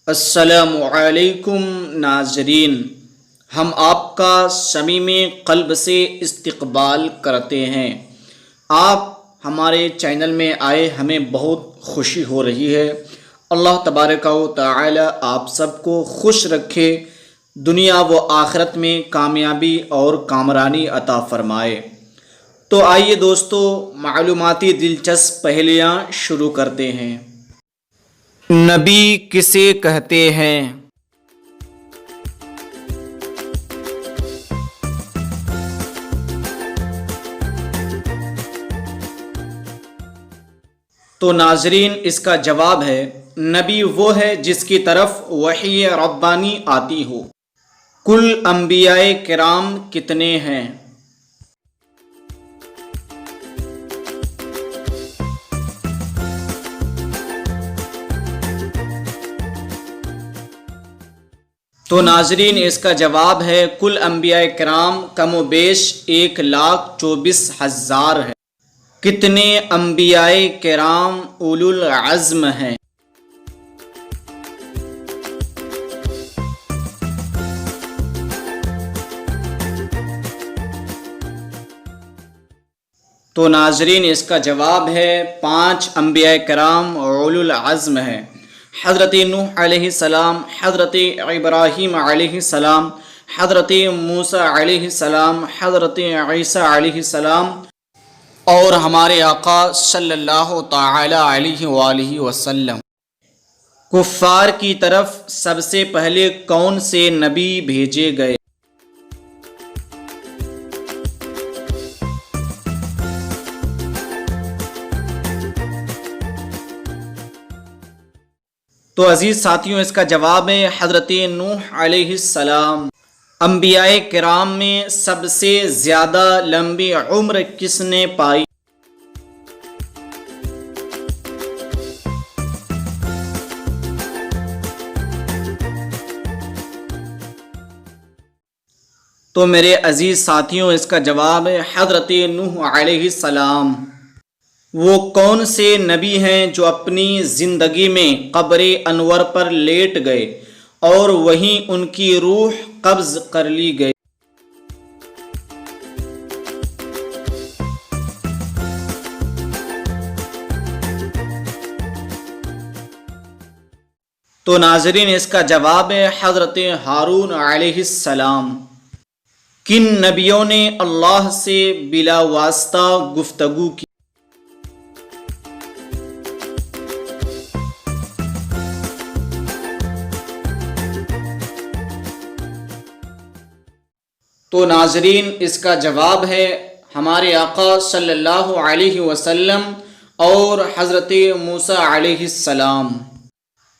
السلام علیکم ناظرین، ہم آپ کا صمیم قلب سے استقبال کرتے ہیں۔ آپ ہمارے چینل میں آئے ہمیں بہت خوشی ہو رہی ہے۔ اللہ تبارک و تعالی آپ سب کو خوش رکھے، دنیا و آخرت میں کامیابی اور کامرانی عطا فرمائے۔ تو آئیے دوستو، معلوماتی دلچسپ پہلیاں شروع کرتے ہیں۔ نبی کسے کہتے ہیں؟ تو ناظرین، اس کا جواب ہے نبی وہ ہے جس کی طرف وحی ربانی آتی ہو۔ کل انبیاء کرام کتنے ہیں؟ تو ناظرین، اس کا جواب ہے کل انبیاء کرام کم و بیش 1,24,000 ہے۔ کتنے انبیاء کرام اولو العزم ہیں؟ تو ناظرین، اس کا جواب ہے 5 انبیاء کرام اولو العزم ہیں۔ حضرت نوح علیہ السلام، حضرت ابراہیم علیہ السلام، حضرت موسیٰ علیہ السلام، حضرت عیسیٰ علیہ السلام اور ہمارے آقا صلی اللہ تعالی علیہ وآلہ وسلم۔ کفار کی طرف سب سے پہلے کون سے نبی بھیجے گئے؟ تو عزیز ساتھیوں، اس کا جواب ہے حضرت نوح علیہ السلام۔ انبیاء کرام میں سب سے زیادہ لمبی عمر کس نے پائی؟ تو میرے عزیز ساتھیوں، اس کا جواب ہے حضرت نوح علیہ السلام۔ وہ کون سے نبی ہیں جو اپنی زندگی میں قبر انور پر لیٹ گئے اور وہیں ان کی روح قبض کر لی گئی؟ تو ناظرین، اس کا جواب ہے حضرت ہارون علیہ السلام۔ کن نبیوں نے اللہ سے بلا واسطہ گفتگو کی؟ تو ناظرین، اس کا جواب ہے ہمارے آقا صلی اللہ علیہ وسلم اور حضرت موسیٰ علیہ السلام۔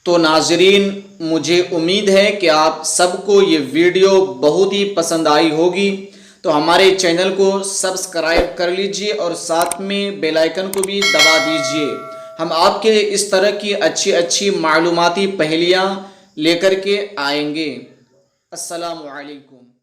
تو ناظرین، مجھے امید ہے کہ آپ سب کو یہ ویڈیو بہت ہی پسند آئی ہوگی، تو ہمارے چینل کو سبسکرائب کر لیجئے اور ساتھ میں بیل آئیکن کو بھی دبا دیجئے۔ ہم آپ کے اس طرح کی اچھی معلوماتی پہلیاں لے کر کے آئیں گے۔ السلام علیکم۔